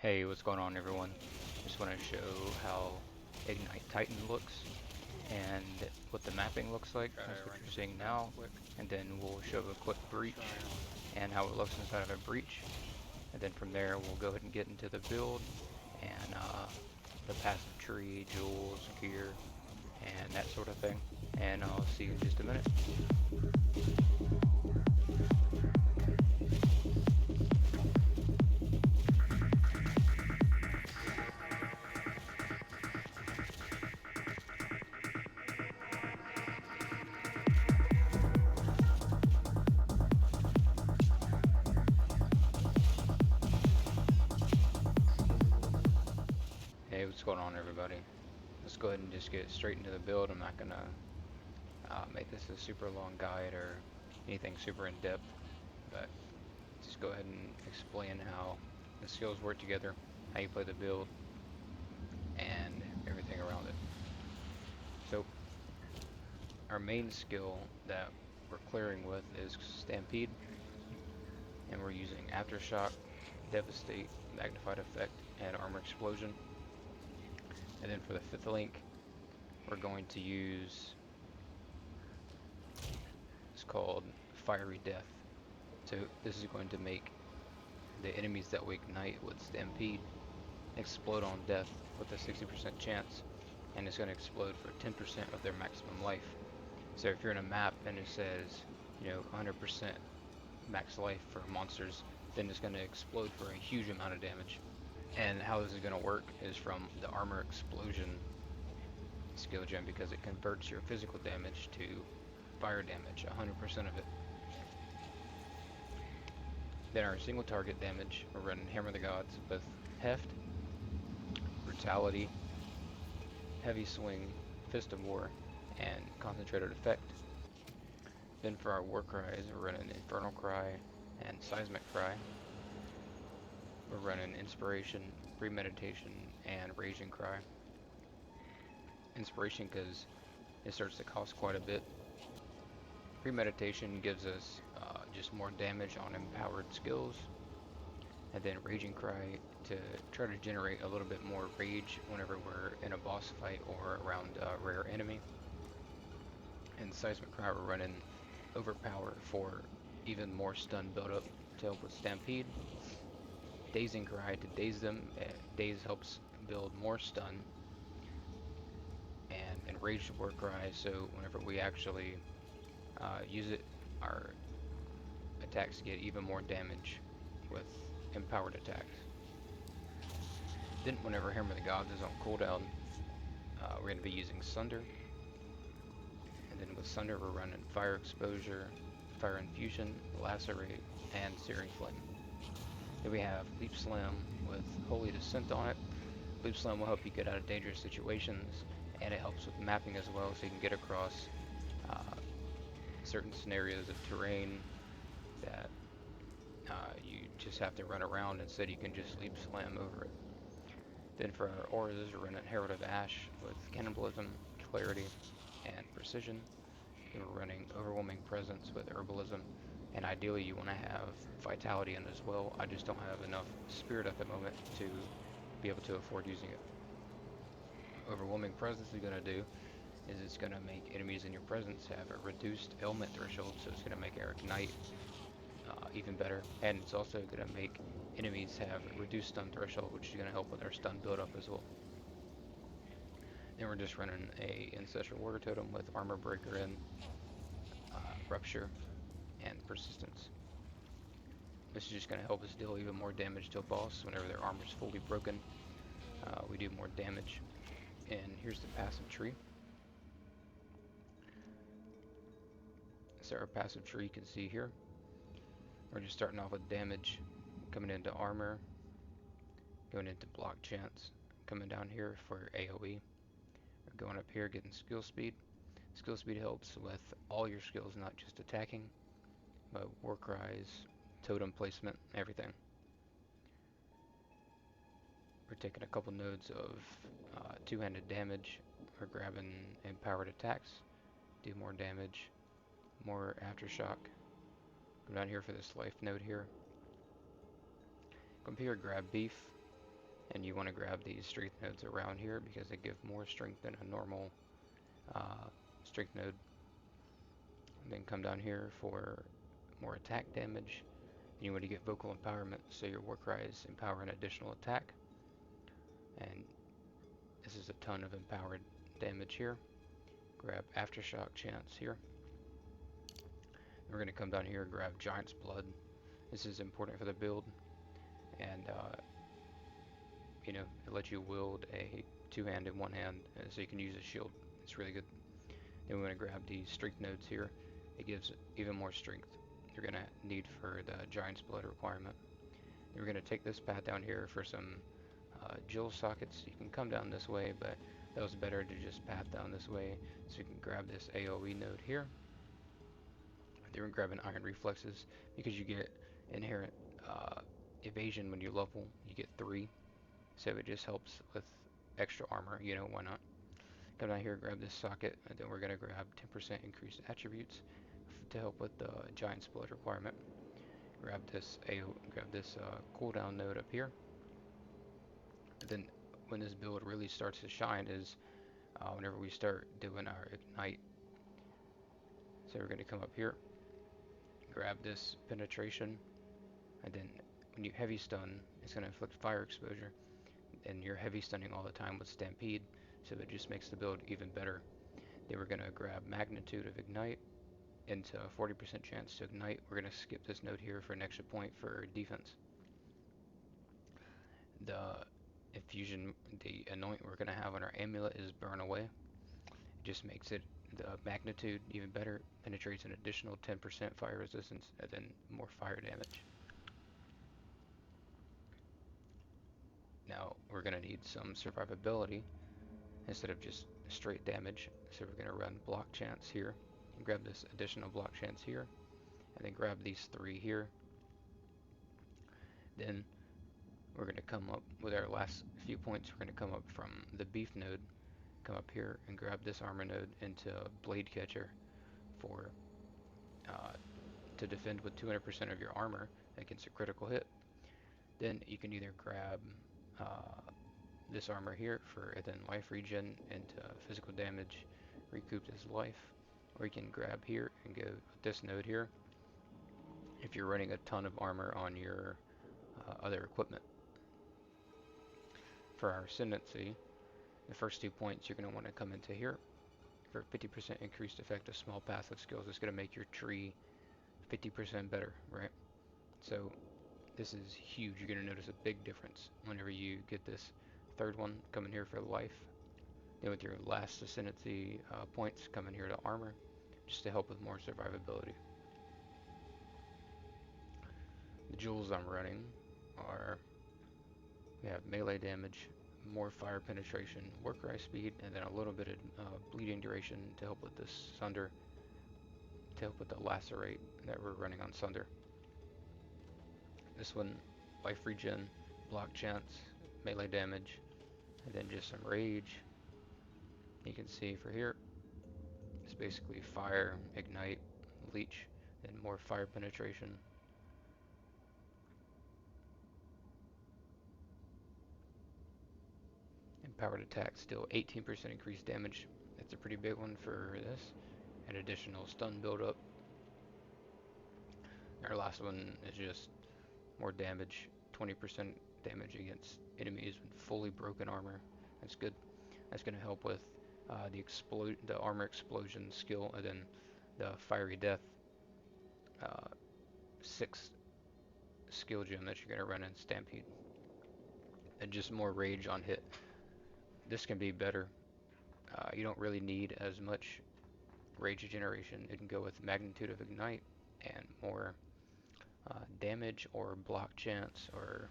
Hey, what's going on everyone? Just want to show how Ignite Titan looks and what the mapping looks like. Gotta That's what run you're this seeing map now. quick. And then we'll show a quick breach and how it looks inside of a breach. And then from there we'll go ahead and get into the build and the passive tree, jewels, gear, and that sort of thing. And I'll see you in just a minute. Hey, what's going on everybody? Let's go ahead and just get straight into the build. I'm not gonna make this a super long guide or anything super in depth, but just go ahead and explain how the skills work together, how you play the build, and everything around it. So our main skill that we're clearing with is Stampede, and we're using Aftershock, Devastate, Magnified Effect, and Armor Explosion. And then for the fifth link, we're going to use, it's called Fiery Death. So this is going to make the enemies that we ignite with Stampede explode on death with a 60% chance, and it's going to explode for 10% of their maximum life. So if you're in a map and it says, 100% max life for monsters, then it's going to explode for a huge amount of damage. And how this is going to work is from the armor explosion skill gem, because it converts your physical damage to fire damage, 100% of it. Then our single target damage, we're running Hammer of the Gods with Heft, Brutality, Heavy Swing, Fist of War, and Concentrated Effect. Then for our war cries, we're running Infernal Cry and Seismic Cry. We're running Inspiration, Premeditation, and Raging Cry. Inspiration because it starts to cost quite a bit. Premeditation gives us just more damage on empowered skills. And then Raging Cry to try to generate a little bit more rage whenever we're in a boss fight or around a rare enemy. And Seismic Cry we're running Overpower for even more stun buildup to help with Stampede. Dazing Cry to daze them. Daze helps build more stun. And Enraged War Cry, so whenever we actually use it, our attacks get even more damage with empowered attacks. Then whenever Hammer of the Gods is on cooldown, we're going to be using Sunder. And then with Sunder we're running Fire Exposure, Fire Infusion, Lacerate, and Searing Flame. Then we have Leap Slam with Holy Descent on it. Leap Slam will help you get out of dangerous situations, and it helps with mapping as well, so you can get across uh, certain scenarios of terrain that you just have to run around. Instead you can just Leap Slam over it. Then for our auras, we're running Herald of Ash with Cannibalism, Clarity, and Precision. Then we're running Overwhelming Presence with Herbalism, and ideally you want to have Vitality in as well. I just don't have enough Spirit at the moment to be able to afford using it. Overwhelming Presence is going to do is it's going to make enemies in your presence have a reduced ailment threshold, so it's going to make our Ignite even better, and it's also going to make enemies have a reduced stun threshold, which is going to help with our stun build-up as well. Then we're just running a Ancestral Warrior Totem with Armor Breaker in, Rupture, and Persistence. This is just going to help us deal even more damage to a boss whenever their armor is fully broken. We do more damage. And here's the passive tree. So our passive tree you can see here. We're just starting off with damage, coming into armor, going into block chance, coming down here for AoE. We're going up here getting skill speed. Skill speed helps with all your skills, not just attacking, but war cries, totem placement, everything. We're taking a couple nodes of two-handed damage. We're grabbing empowered attacks, do more damage, more aftershock. Come down here for this life node here. Come here, grab beef, and you want to grab these strength nodes around here because they give more strength than a normal strength node. And then come down here for more attack damage. And you want to get vocal empowerment, so your war cries empower an additional attack. And this is a ton of empowered damage here. Grab aftershock chance here. And we're going to come down here and grab Giant's Blood. This is important for the build, and you know, it lets you wield a two-hand in one hand, so you can use a shield. It's really good. Then we're going to grab these strength nodes here. It gives even more strength you're going to need for the Giant's Blood requirement. Then we're going to take this path down here for some jewel sockets. You can come down this way, but that was better to just path down this way. So you can grab this AoE node here. Then we're grabbing Iron Reflexes because you get inherent evasion when you level. You get 3, so it just helps with extra armor. You know, why not? Come down here, grab this socket, and then we're gonna grab 10% increased attributes to help with the Giant's Blood requirement. Grab this cooldown node up here. And then when this build really starts to shine is whenever we start doing our ignite. So we're gonna come up here, grab this penetration, and then when you heavy stun, it's gonna inflict fire exposure, and you're heavy stunning all the time with Stampede, so it just makes the build even better. Then we're gonna grab magnitude of ignite into a 40% chance to ignite. We're gonna skip this node here for an extra point for defense. The infusion, the anoint we're gonna have on our amulet is burn away. It just makes it the magnitude even better, penetrates an additional 10% fire resistance, and then more fire damage. Now we're gonna need some survivability instead of just straight damage, so we're gonna run block chance here and grab this additional block chance here, and then grab these 3 here. Then we're going to come up with our last few points. We're going to come up from the beef node, come up here and grab this armor node into blade catcher for to defend with 200% of your armor against a critical hit. Then you can either grab this armor here for then life regen into physical damage, recoup his life, or you can grab here and go with this node here if you're running a ton of armor on your other equipment. For our Ascendancy, the first 2 points you're going to want to come into here for 50% increased effect of small passive skills. It's going to make your tree 50% better, right? So this is huge. You're going to notice a big difference whenever you get this third one coming here for life. Then with your last Ascendancy points coming here to armor, just to help with more survivability. The jewels I'm running are, we have melee damage, more fire penetration, work rise speed, and then a little bit of bleeding duration to help with this Sunder, to help with the lacerate that we're running on Sunder. This one, life regen, block chance, melee damage, and then just some rage. You can see for here, it's basically fire, ignite, leech, and more fire penetration. Empowered attack, still 18% increased damage. That's a pretty big one for this. An additional stun buildup. Our last one is just more damage, 20% damage against enemies with fully broken armor. That's good. That's going to help with the armor explosion skill, and then the fiery death 6 skill gem that you're going to run in Stampede. And just more rage on hit. This can be better. You don't really need as much rage generation. It can go with magnitude of ignite and more damage or block chance or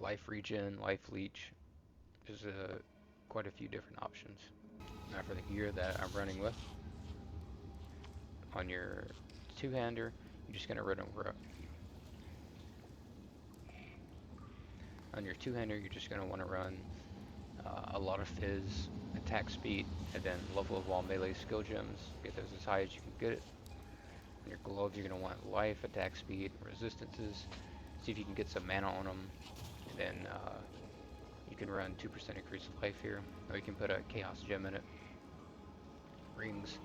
life regen, life leech. There's quite a few different options. Now for the gear that I'm running with, on your two-hander, you're just going to run over. On your two-hander, you're just going to want to run a lot of fizz, attack speed, and then level of all melee skill gems. Get those as high as you can get it. On your glove, you're going to want life, attack speed, resistances. See if you can get some mana on them, then you can run 2% increase of life here, or you can put a chaos gem in it. Rings,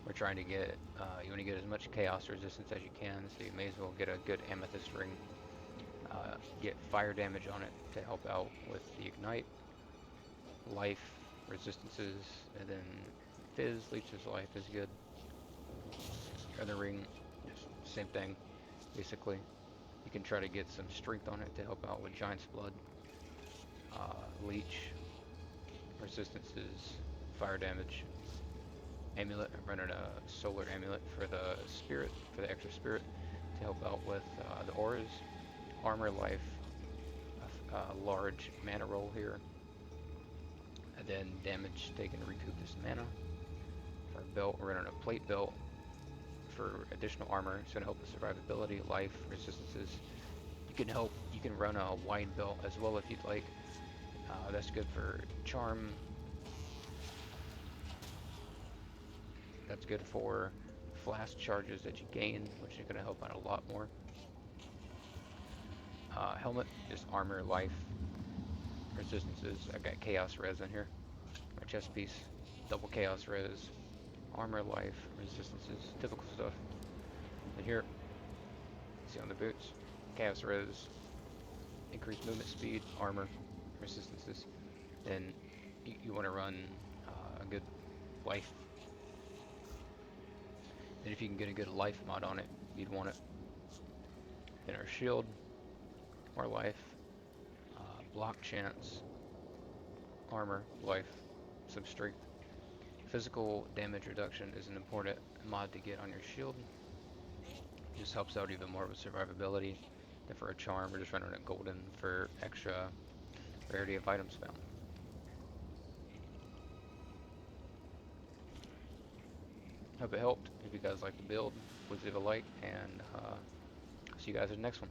we're trying to get, you want to get as much chaos resistance as you can, so you may as well get a good amethyst ring. Get fire damage on it to help out with the ignite, life, resistances, and then fizz, leeches life is good. Other ring, just same thing, basically. You can try to get some strength on it to help out with Giant's Blood, leech, resistances, fire damage. Amulet, I'm running a solar amulet for the spirit, for the extra spirit, to help out with the auras. Armor, life, a large mana roll here, and then damage taken to recoup this mana. For a belt, we're running a plate belt for additional armor. It's going to help with survivability, life, resistances. You can run a wide belt as well if you'd like. That's good for charm. That's good for flash charges that you gain, which is going to help out a lot more. Helmet, just armor, life, resistances. I got chaos res in here. My chest piece, double chaos res, armor, life, resistances, typical stuff. And here, see on the boots, chaos res, increased movement speed, armor, resistances. Then you want to run a good life. And if you can get a good life mod on it, you'd want it. Then our shield, more life, block chance, armor, life, some strength. Physical damage reduction is an important mod to get on your shield. Just helps out even more with survivability than for a charm. We're just running a golden for extra rarity of items found. Hope it helped. If you guys like the build, please leave a like, and see you guys in the next one.